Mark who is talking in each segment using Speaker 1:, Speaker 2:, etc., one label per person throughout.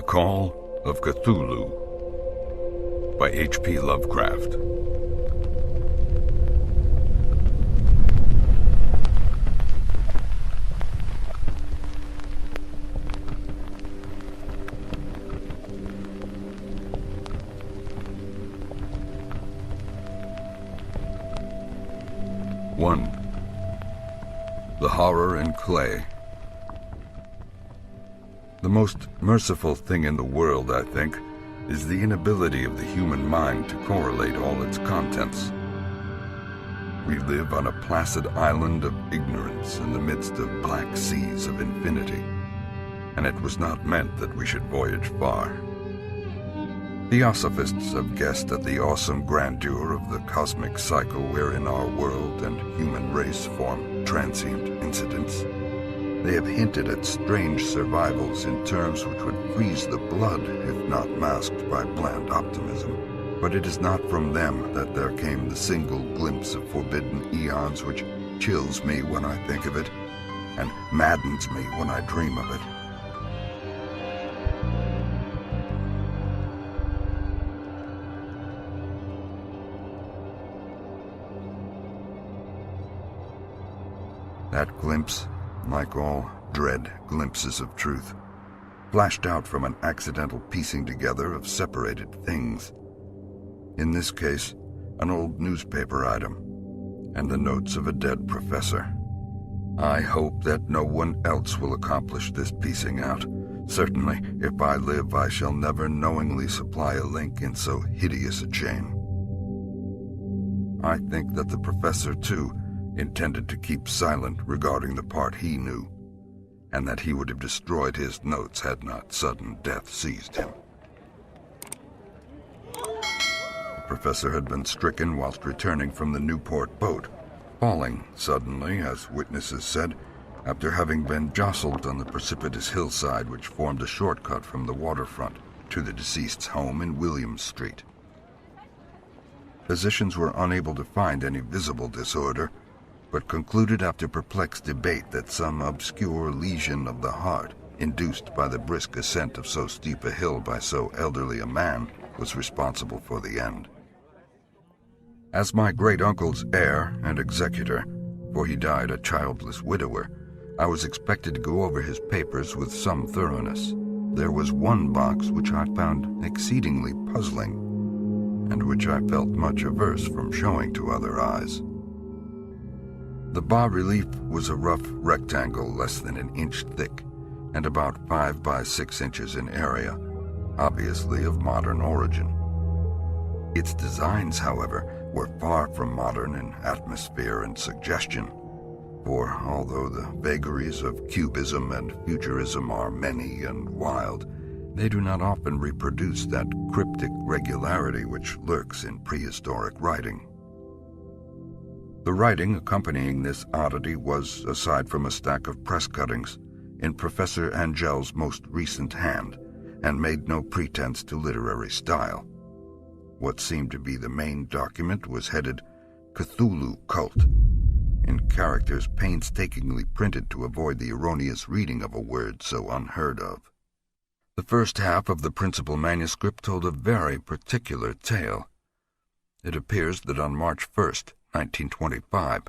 Speaker 1: Call of Cthulhu by H.P. Lovecraft. One. The Horror in Clay. The most merciful thing in the world, I think, is the inability of the human mind to correlate all its contents. We live on a placid island of ignorance in the midst of black seas of infinity, and it was not meant that we should voyage far. Theosophists have guessed at the awesome grandeur of the cosmic cycle wherein our world and human race form transient incidents. They have hinted at strange survivals in terms which would freeze the blood if not masked by bland optimism. But it is not from them that there came the single glimpse of forbidden eons which chills me when I think of it, and maddens me when I dream of it. That glimpse, like all dread glimpses of truth, flashed out from an accidental piecing together of separated things. In this case, an old newspaper item, and the notes of a dead professor. I hope that no one else will accomplish this piecing out. Certainly, if I live, I shall never knowingly supply a link in so hideous a chain. I think that the professor, too, intended to keep silent regarding the part he knew, and that he would have destroyed his notes had not sudden death seized him. The professor had been stricken whilst returning from the Newport boat, falling suddenly, as witnesses said, after having been jostled on the precipitous hillside which formed a shortcut from the waterfront to the deceased's home in Williams Street. Physicians were unable to find any visible disorder, but concluded after perplexed debate that some obscure lesion of the heart, induced by the brisk ascent of so steep a hill by so elderly a man, was responsible for the end. As my great-uncle's heir and executor, for he died a childless widower, I was expected to go over his papers with some thoroughness. There was one box which I found exceedingly puzzling, and which I felt much averse from showing to other eyes. The bas-relief was a rough rectangle less than an inch thick and about 5 by 6 inches in area, obviously of modern origin. Its designs, however, were far from modern in atmosphere and suggestion, for although the vagaries of cubism and futurism are many and wild, they do not often reproduce that cryptic regularity which lurks in prehistoric writing. The writing accompanying this oddity was, aside from a stack of press cuttings, in Professor Angel's most recent hand, and made no pretense to literary style. What seemed to be the main document was headed Cthulhu Cult, in characters painstakingly printed to avoid the erroneous reading of a word so unheard of. The first half of the principal manuscript told a very particular tale. It appears that on March 1st, 1925,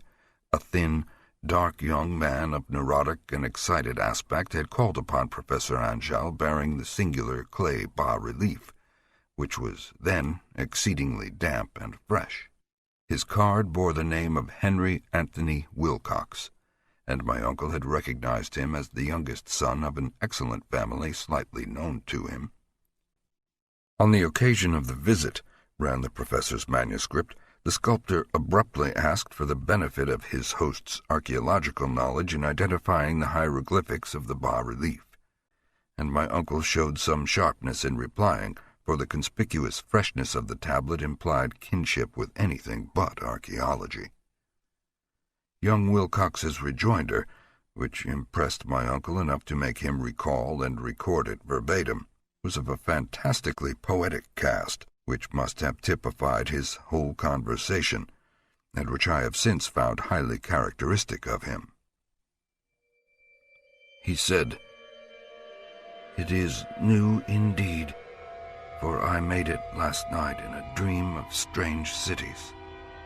Speaker 1: a thin, dark young man of neurotic and excited aspect had called upon Professor Angel bearing the singular clay bas-relief, which was then exceedingly damp and fresh. His card bore the name of Henry Anthony Wilcox, and my uncle had recognized him as the youngest son of an excellent family slightly known to him. On the occasion of the visit, ran the professor's manuscript, the sculptor abruptly asked for the benefit of his host's archaeological knowledge in identifying the hieroglyphics of the bas-relief, and my uncle showed some sharpness in replying, for the conspicuous freshness of the tablet implied kinship with anything but archaeology. Young Wilcox's rejoinder, which impressed my uncle enough to make him recall and record it verbatim, was of a fantastically poetic cast, which must have typified his whole conversation, and which I have since found highly characteristic of him. He said, It is new indeed, for I made it last night in a dream of strange cities.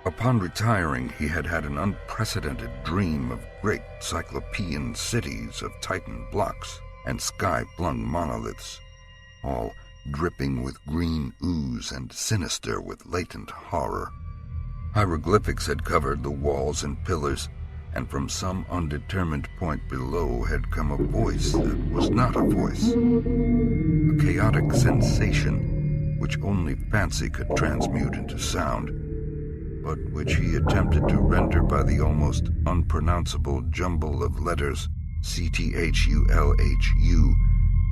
Speaker 1: Upon retiring, he had had an unprecedented dream of great cyclopean cities of Titan blocks and sky-flung monoliths, all dripping with green ooze and sinister with latent horror. Hieroglyphics had covered the walls and pillars, and from some undetermined point below had come a voice that was not a voice, a chaotic sensation which only fancy could transmute into sound, but which he attempted to render by the almost unpronounceable jumble of letters CTHULHU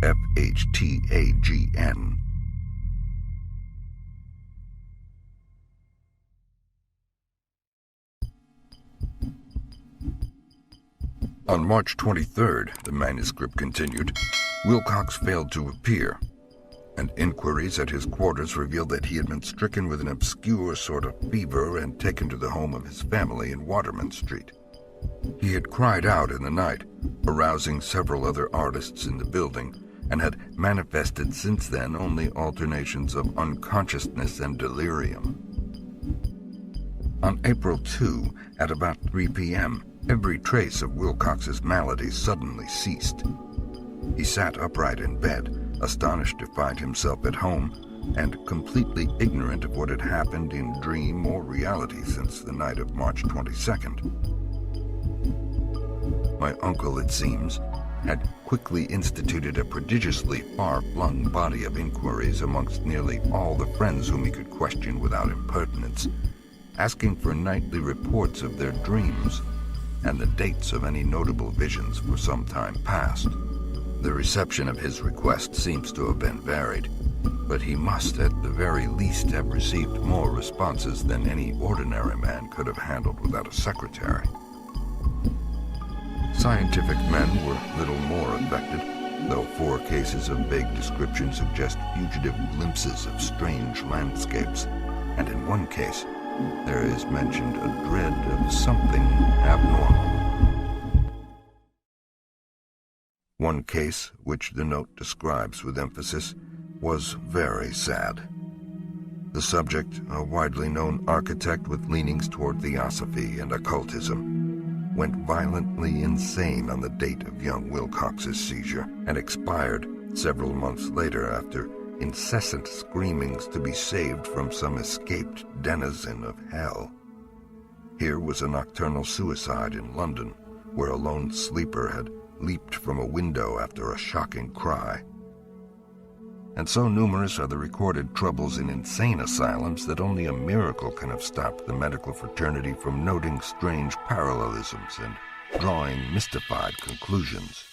Speaker 1: FHTAGN. On March 23rd, the manuscript continued, Wilcox failed to appear, and inquiries at his quarters revealed that he had been stricken with an obscure sort of fever and taken to the home of his family in Waterman Street. He had cried out in the night, arousing several other artists in the building, and had manifested since then only alternations of unconsciousness and delirium. On April 2, at about 3 p.m., every trace of Wilcox's malady suddenly ceased. He sat upright in bed, astonished to find himself at home, and completely ignorant of what had happened in dream or reality since the night of March 22nd. My uncle, it seems, had quickly instituted a prodigiously far-flung body of inquiries amongst nearly all the friends whom he could question without impertinence, asking for nightly reports of their dreams and the dates of any notable visions for some time past. The reception of his request seems to have been varied, but he must at the very least have received more responses than any ordinary man could have handled without a secretary. Scientific men were little more affected, though 4 cases of vague description suggest fugitive glimpses of strange landscapes, and in one case, there is mentioned a dread of something abnormal. One case, which the note describes with emphasis, was very sad. The subject, a widely known architect with leanings toward theosophy and occultism, went violently insane on the date of young Wilcox's seizure and expired several months later after incessant screamings to be saved from some escaped denizen of hell. Here was a nocturnal suicide in London, where a lone sleeper had leaped from a window after a shocking cry. And so numerous are the recorded troubles in insane asylums that only a miracle can have stopped the medical fraternity from noting strange parallelisms and drawing mystified conclusions.